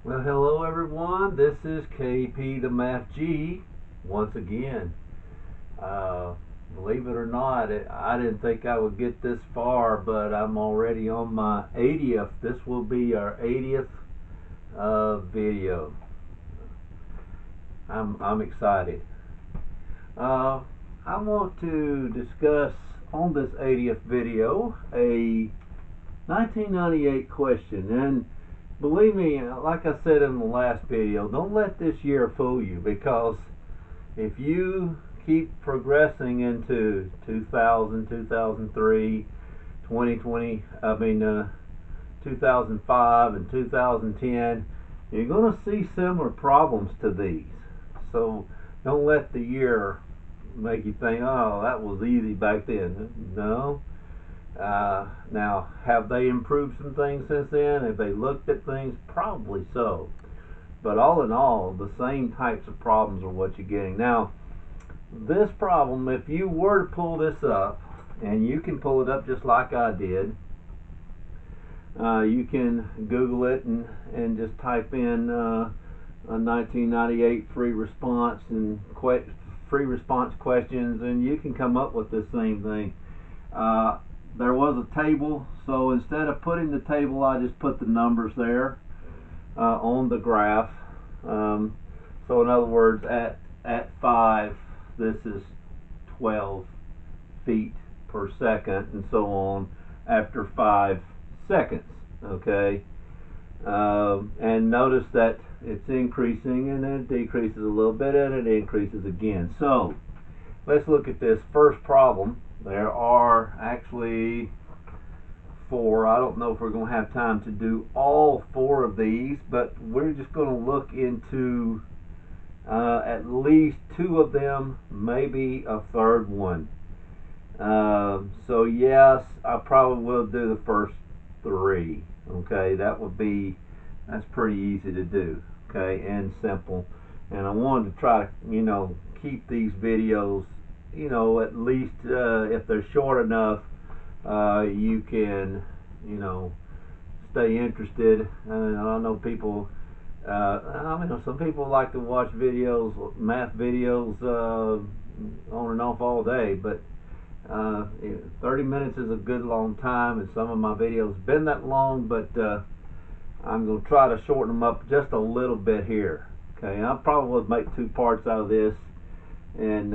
Well, hello everyone. This is KP the Math G once again. Uh, Believe it or not, I didn't think I would get this far, but I'm already on my 80th. This will be our 80th video. I'm excited. Uh, I want to discuss on this 80th video a 1998 question, and believe me, like I said in the last video, don't let this year fool you, because if you keep progressing into 2000, 2003, 2020, 2005 and 2010, you're going to see similar problems to these. So don't let the year make you think, oh, that was easy back then. No. Now, have they improved some things since then? Have they looked at things? Probably so. But all in all, the same types of problems are what you're getting. Now, this problem, if you were to pull this up, and you can pull it up just like I did, you can Google it and just type in a 1998 free response and free response questions, and you can come up with the same thing. There was a table, so instead of putting the table, I just put the numbers there on the graph. So in other words, at 5, this is 12 feet per second, and so on after 5 seconds. Okay, and notice that it's increasing, and then it decreases a little bit, and it increases again. So let's look at this first problem. There are actually 4. I don't know if we're going to have time to do all 4 of these, but we're just going to look into at least 2 of them, maybe a third one. So yes, I probably will do the first 3. Okay, that's pretty easy to do. Okay, and simple. And I wanted to try to, keep these videos, at least if they're short enough, you can, stay interested. And I know people, some people like to watch videos, math videos, on and off all day, but 30 minutes is a good long time, and some of my videos have been that long, but I'm going to try to shorten them up just a little bit here. Okay, I'll probably make 2 parts out of this and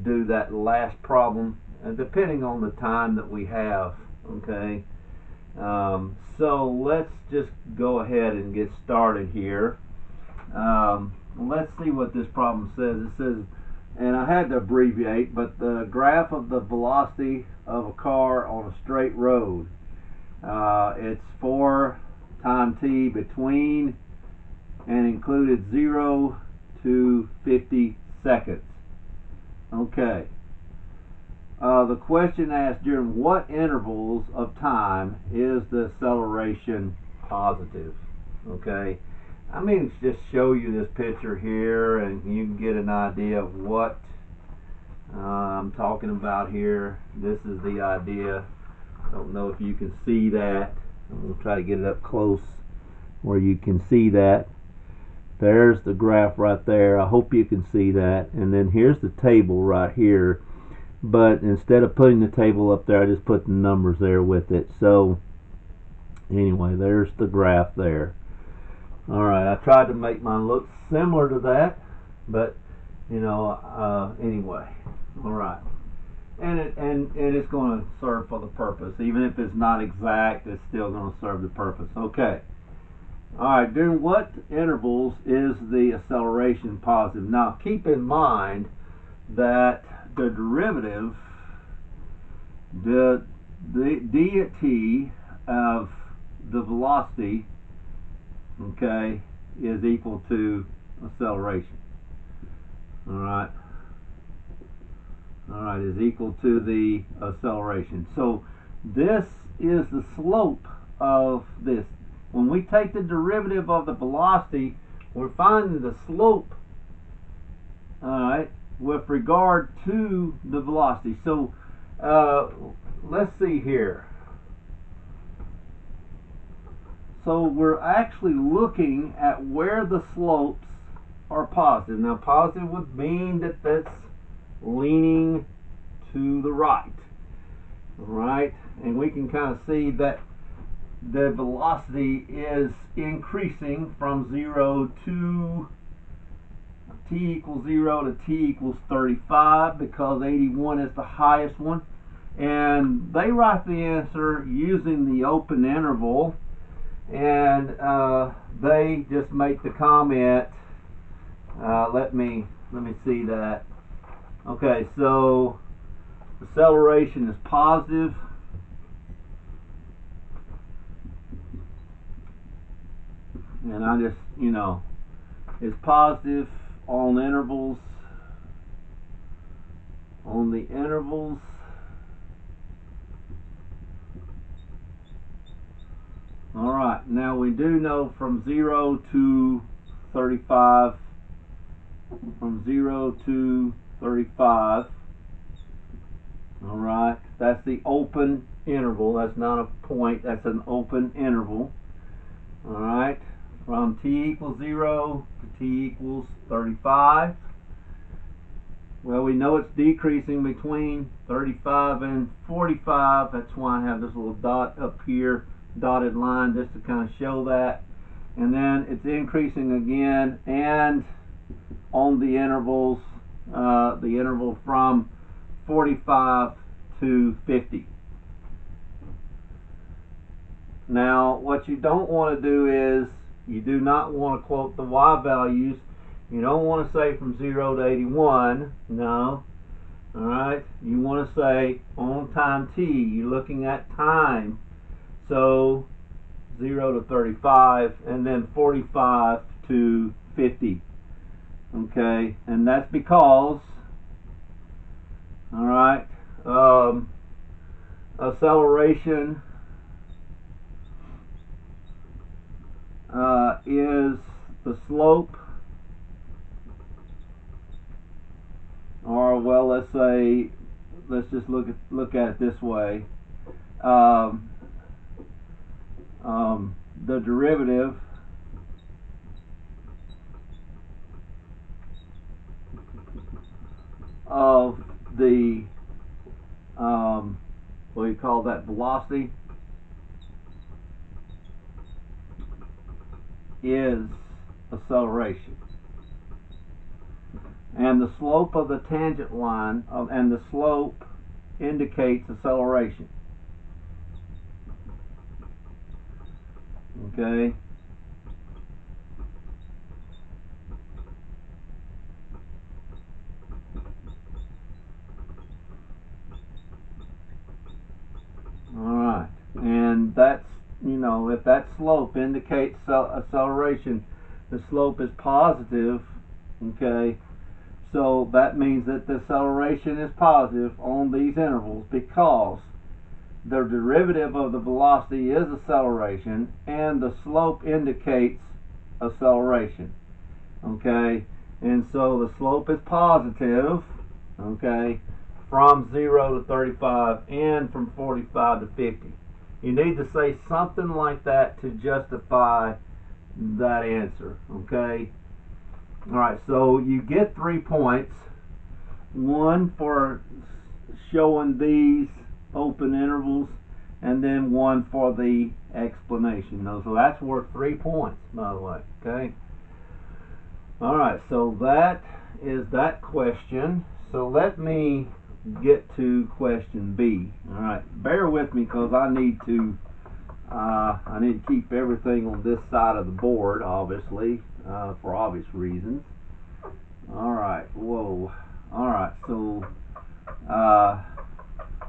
do that last problem, depending on the time that we have. Okay, so let's just go ahead and get started here. Let's see what this problem says. It says, and I had to abbreviate, but the graph of the velocity of a car on a straight road. It's 4 time t between and included 0 to 50 seconds. Okay. The question asks, during what intervals of time is the acceleration positive? Okay. Just show you this picture here, and you can get an idea of what I'm talking about here. This is the idea. I don't know if you can see that. I'm going to try to get it up close where you can see that. There's the graph right there. I hope you can see that. And then here's the table right here. But instead of putting the table up there, I just put the numbers there with it. So anyway, there's the graph there. Alright, I tried to make mine look similar to that, but anyway. Alright. And it's going to serve for the purpose. Even if it's not exact, it's still going to serve the purpose. Okay. Alright, during what intervals is the acceleration positive? Now keep in mind that the derivative, the d at t of the velocity, okay, is equal to acceleration. Alright, is equal to the acceleration. So this is the slope of this. When we take the derivative of the velocity, we're finding the slope, alright, with regard to the velocity. So let's see here. So we're actually looking at where the slopes are positive. Now positive would mean that that's leaning to the right. Alright, and we can kind of see that the velocity is increasing from 0 to t equals 0 to t equals 35 because 81 is the highest one. And they write the answer using the open interval, and they just make the comment, let me see that. Okay, so acceleration is positive, and I just, is positive on intervals, on the intervals. Alright, now we do know from 0 to 35, from 0 to 35, alright, that's the open interval, that's not a point, that's an open interval. Alright, from t equals 0 to t equals 35. Well, we know it's decreasing between 35 and 45, that's why I have this little dot up here, dotted line, just to kind of show that. And then it's increasing again, and on the intervals, the interval from 45 to 50. Now what you don't want to do is, you do not want to quote the y values. You don't want to say from 0 to 81, no. Alright, you want to say on time t, you're looking at time. So 0 to 35, and then 45 to 50. Okay, and that's because, alright, acceleration is the slope, or well, let's say, let's just look at it this way. The derivative of the what do you call that, velocity, is acceleration, and the slope of the tangent line and the slope indicates acceleration. Okay, alright, and that's, if that slope indicates acceleration, the slope is positive, okay, so that means that the acceleration is positive on these intervals because the derivative of the velocity is acceleration and the slope indicates acceleration. Okay, and so the slope is positive, okay, from 0 to 35 and from 45 to 50. You need to say something like that to justify that answer. Okay, alright, so you get 3 points, one for showing these open intervals, and then one for the explanation. So that's worth 3 points, by the way. Okay, alright, so that is that question. So let me get to question B. Alright, bear with me because I need to keep everything on this side of the board, obviously, for obvious reasons. Alright, whoa. Alright, so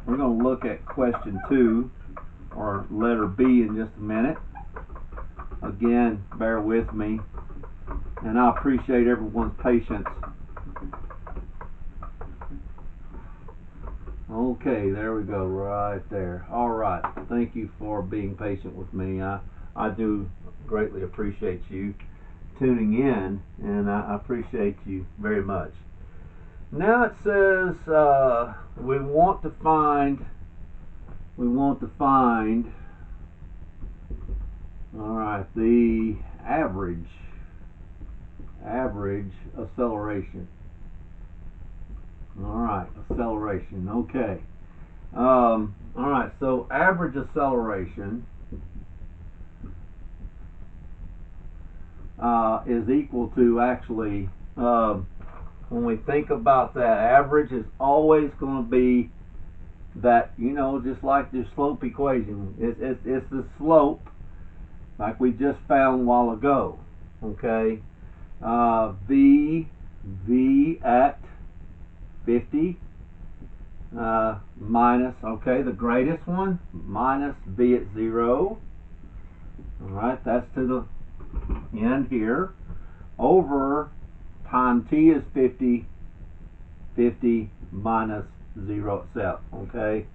we're going to look at question 2, or letter B, in just a minute. Again, bear with me, and I appreciate everyone's patience. Okay, there we go, right there. Alright, thank you for being patient with me. I do greatly appreciate you tuning in, and I appreciate you very much. Now it says we want to find, alright, right, the average acceleration. All right, acceleration. Okay. All right, so average acceleration is equal to, actually, when we think about that, average is always going to be that, just like the slope equation. It's the slope, like we just found a while ago. Okay. V at 50 minus, okay, the greatest one, minus V at 0. All right, that's to the end here, over time t is 50 minus 0 itself. Okay.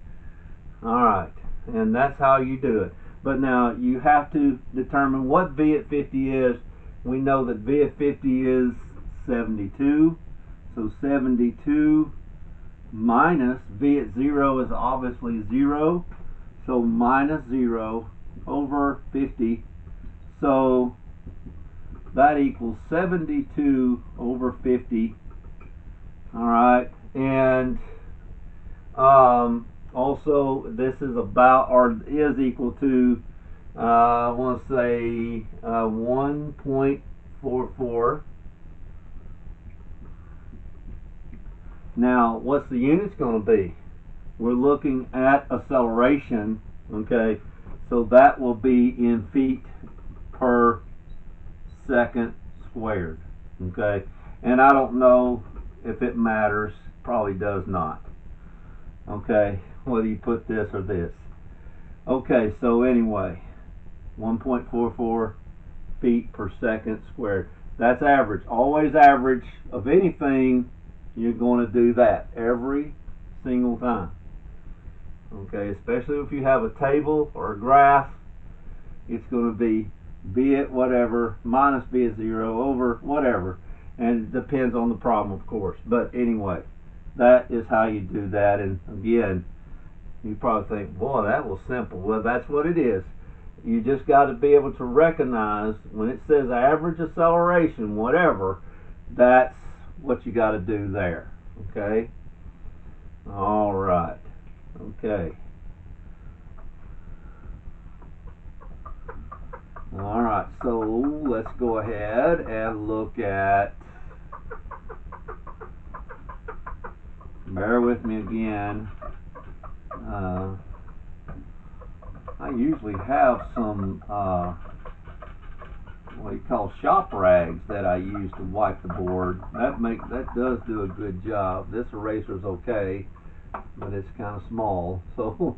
All right, and that's how you do it. But now you have to determine what V at 50 is. We know that V at 50 is 72, so 72 minus V at 0 is obviously 0, so minus 0 over 50, so that equals 72 over 50. All right, and also this is about, or is equal to, I want to say 1.44. Now, what's the units going to be? We're looking at acceleration, okay? So that will be in feet per second squared, okay? And I don't know if it matters, probably does not, okay, whether you put this or this. Okay, so anyway, 1.44 feet per second squared. That's average. Always average of anything. You're going to do that every single time. Okay, especially if you have a table or a graph, it's going to be V at whatever minus V at 0 over whatever. And it depends on the problem, of course. But anyway, that is how you do that. And again, you probably think, boy, that was simple. Well, that's what it is. You just got to be able to recognize when it says average acceleration, whatever, that's what you got to do there. Okay. All right. Okay. All right. So let's go ahead and look at. Bear with me again. I usually have some what you call shop rags that I use to wipe the board. That does do a good job. This eraser's okay, but it's kind of small. So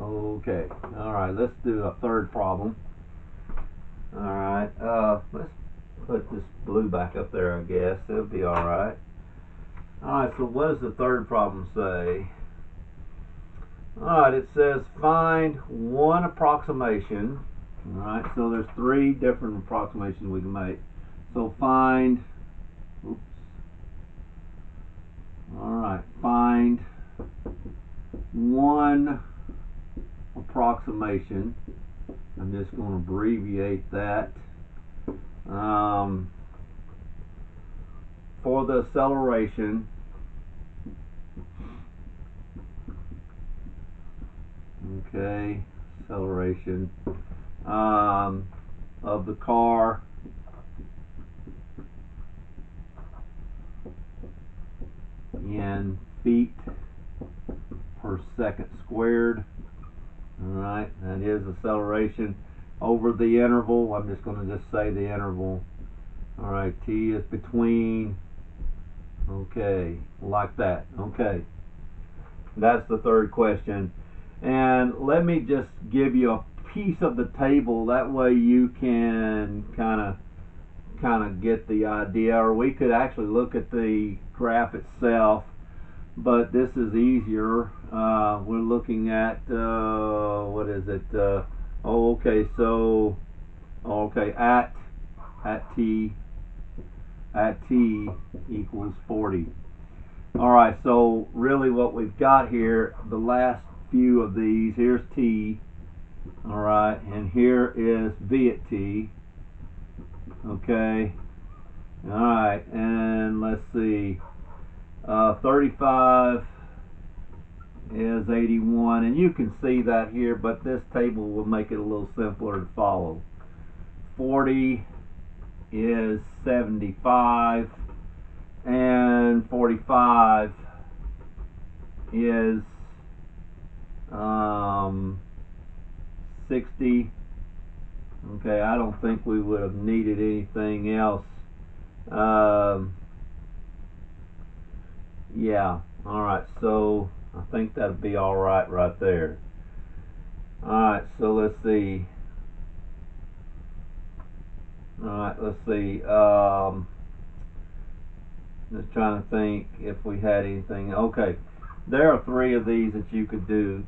okay. All right. Let's do a third problem. All right. Let's put this blue back up there. I guess it'll be all right. All right. So what does the third problem say? Alright, it says find one approximation. Alright, so there's three different approximations we can make. So find, alright, find one approximation. I'm just going to abbreviate that. For the acceleration. Okay, acceleration of the car in feet per second squared. Alright, that is acceleration over the interval. I'm just going to just say the interval. Alright, t is between. Okay, like that. Okay, that's the third question. And let me just give you a piece of the table, that way you can kind of get the idea, or we could actually look at the graph itself, but this is easier. We're looking at what is it? Okay, so at t equals 40. All right, so really what we've got here, the last few of these, here's t, All right, and here is V at t. Okay. All right, and let's see. 35 is 81, and you can see that here, but this table will make it a little simpler to follow. 40 is 75, and 45 is 60. Okay, I don't think we would have needed anything else. Yeah, alright, so I think that'll be alright right there. Alright, so let's see. Alright, let's see. Just trying to think if we had anything. Okay, there are 3 of these that you could do.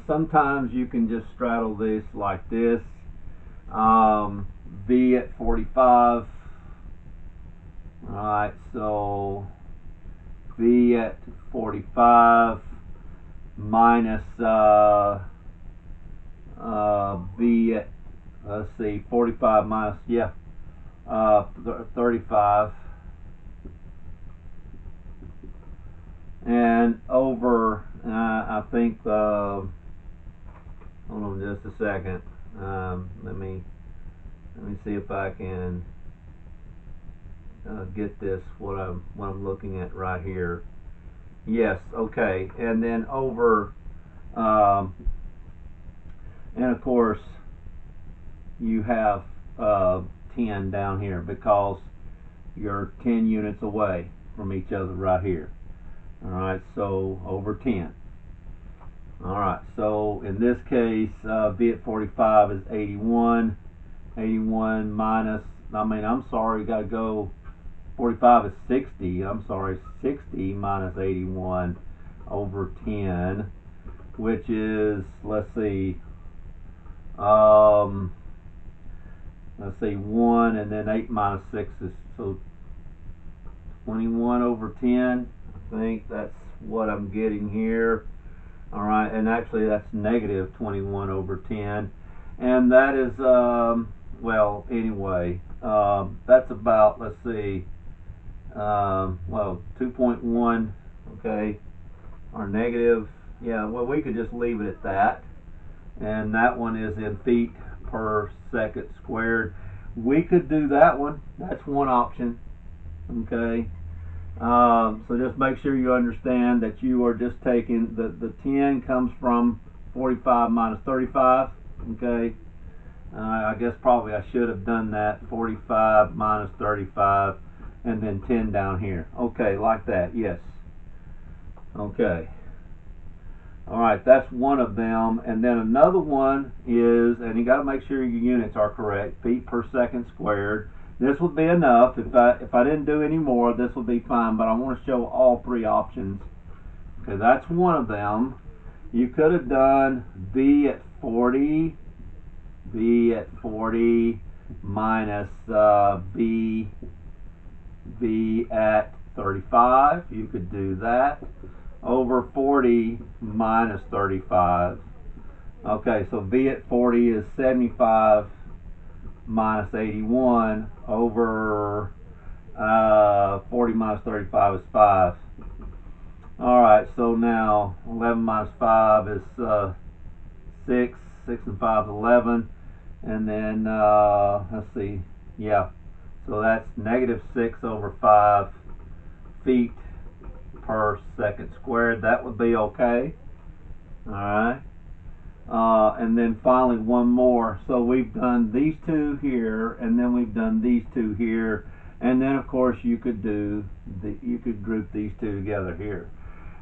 Sometimes you can just straddle this like this. V at 45. Alright, so V at 45 minus V at, let's see, 45 minus, 35, and over, I think, hold on just a second, let me see if I can get this, what I'm looking at right here. Yes, okay, and then over, and of course you have 10 down here because you're 10 units away from each other right here. Alright, so over 10. Alright, so in this case, V at 45 is 81. 81 minus, I'm sorry, got to go, 45 is 60. I'm sorry, 60 minus 81 over 10, which is, let's see, 1, and then 8 minus 6 is, so 21 over 10. I think that's what I'm getting here. Alright, and actually that's negative 21 over 10. And that is, well, anyway, that's about, let's see, well, 2.1, okay, or negative, yeah, well, we could just leave it at that. And that one is in feet per second squared. We could do that one. That's one option. Okay. So just make sure you understand that you are just taking the 10 comes from 45 minus 35. Okay. I guess probably I should have done that. 45 minus 35, and then 10 down here. Okay, like that. Yes. Okay. Alright, that's one of them, and then another one is, and you got to make sure your units are correct, feet per second squared. This would be enough. If I didn't do any more, this would be fine, but I want to show all 3 options. Okay, that's one of them. You could have done V at 40 minus V at 35. You could do that. Over 40 minus 35. Okay, so V at 40 is 75 minus 81 over 40 minus 35 is 5. Alright, so now 11 minus 5 is 6. 6 and 5 is 11. And then, let's see, yeah. So that's negative 6 over 5 feet per second squared. That would be okay. Alright. And then finally one more. So we've done these 2 here, and then we've done these 2 here, and then of course you could group these 2 together here.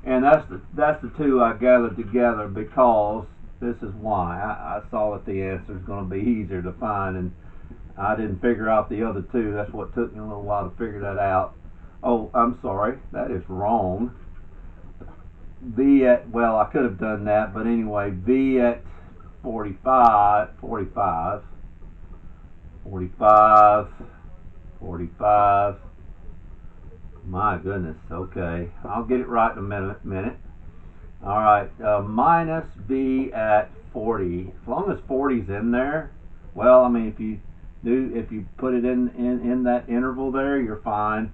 And that's the 2 I gathered together because this is why. I saw that the answer is going to be easier to find, and I didn't figure out the other 2. That's what took me a little while to figure that out. Oh, I'm sorry, that is wrong. V at, well, I could have done that, but anyway, V at 45, my goodness, okay, I'll get it right in a minute. Alright, minus V at 40. As long as 40's in there, well, I mean, if you put it in that interval there, you're fine.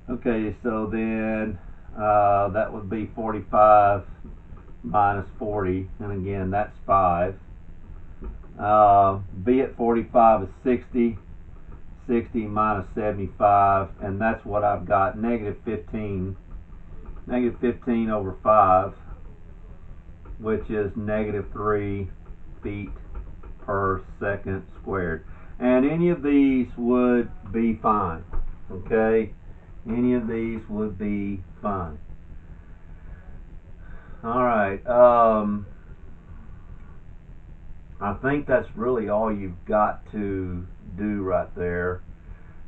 Okay, so then that would be 45 minus 40, and again, that's 5. B at 45 is 60. 60 minus 75, and that's what I've got, negative 15. Negative 15 over 5, which is negative 3 feet per second squared. And any of these would be fine, okay? Any of these would be fine. All right. I think that's really all you've got to do right there.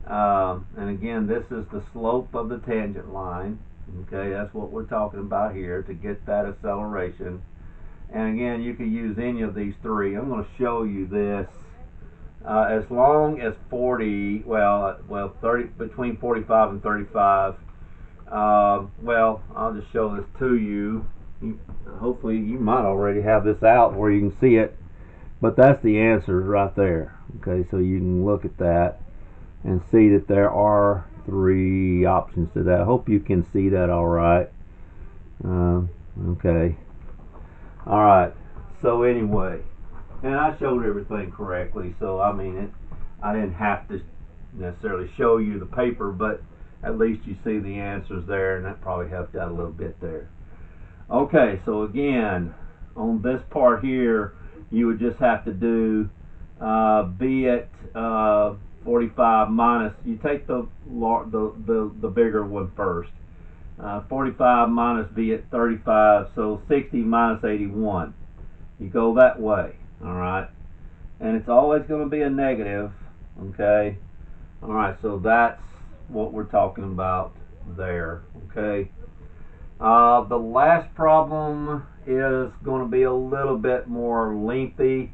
And again, this is the slope of the tangent line. Okay, that's what we're talking about here to get that acceleration. And again, you can use any of these three. I'm going to show you this. As long as 40, well, 30, between 45 and 35. Well, I'll just show this to you. Hopefully, you might already have this out where you can see it. But that's the answers right there. Okay, so you can look at that and see that there are 3 options to that. I hope you can see that all right. Okay. All right. So anyway, and I showed everything correctly. So I mean, I didn't have to necessarily show you the paper, but at least you see the answers there, and that probably helped out a little bit there. Okay. So again, on this part here, you would just have to do B at 45 minus, you take the bigger one first. 45 minus B at 35, so 60 minus 81. You go that way, all right? And it's always going to be a negative, okay? All right, so that's what we're talking about there, okay? The last problem is going to be a little bit more lengthy.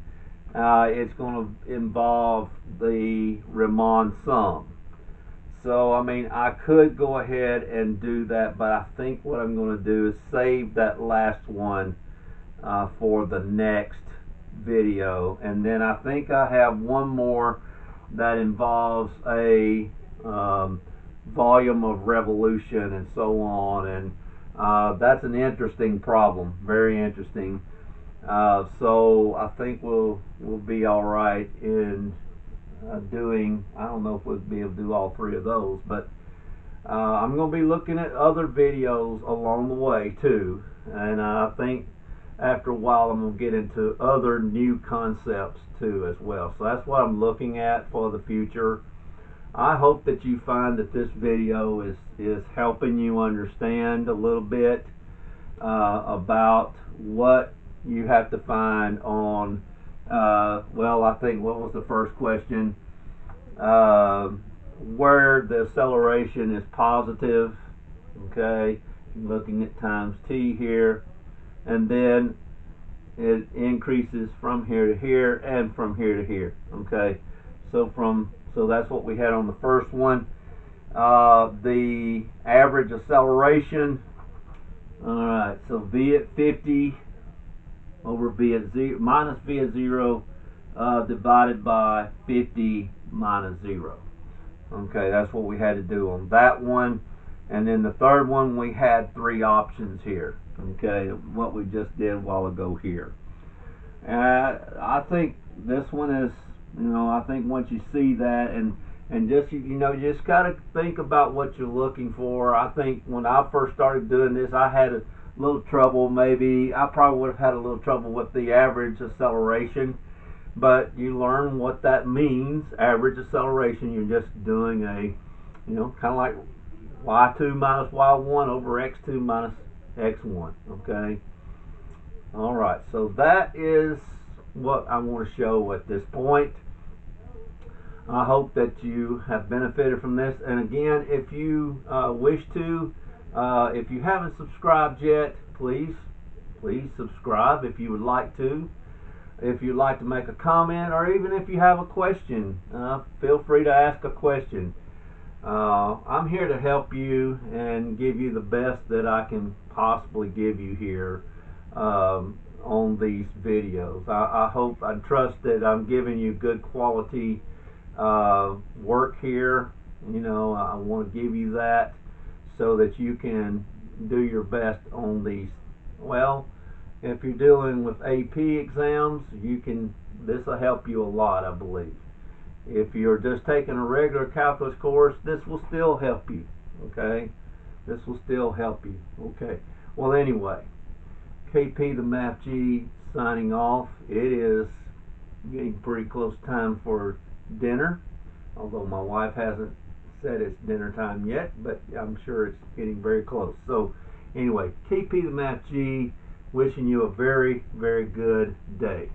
It's going to involve the Riemann sum. So, I mean, I could go ahead and do that, but I think what I'm going to do is save that last one for the next video. And then I think I have one more that involves a volume of revolution and so on. And that's an interesting problem, very interesting. So I think we'll be all right in doing, I don't know if we'll be able to do all 3 of those, but I'm going to be looking at other videos along the way too, and I think after a while I'm going to get into other new concepts too as well. So that's what I'm looking at for the future. I hope that you find that this video is helping you understand a little bit about what you have to find on, well, I think, what was the first question? Where the acceleration is positive, okay, looking at times t here, and then it increases from here to here and from here to here, okay. So that's what we had on the first one. The average acceleration, all right, so v at 50 over v at 0 minus v at 0 divided by 50 minus 0. Okay, that's what we had to do on that one. And then the third one, we had 3 options here. Okay, what we just did a while ago here. I think this one is, I think once you see that and just, you just got to think about what you're looking for. I think when I first started doing this, I had a little trouble, maybe I probably would have had a little trouble with the average acceleration, but you learn what that means. Average acceleration, you're just doing a, kind of like y2 minus y1 over x2 minus x1, okay. All right, so that is what I want to show at this point. I hope that you have benefited from this, and again, if you wish to, if you haven't subscribed yet, please subscribe if you would like to. If you'd like to make a comment, or even if you have a question, feel free to ask a question. I'm here to help you and give you the best that I can possibly give you here on these videos. I trust that I'm giving you good quality work here. You know, I want to give you that so that you can do your best on these. Well, if you're dealing with AP exams, this will help you a lot, I believe. If you're just taking a regular calculus course, this will still help you. Okay, this will still help you. Okay, well, anyway, KP the Math G signing off. It is getting pretty close time for dinner, although my wife hasn't said it's dinner time yet, but I'm sure it's getting very close. So anyway, KP the Math G, wishing you a very, very good day.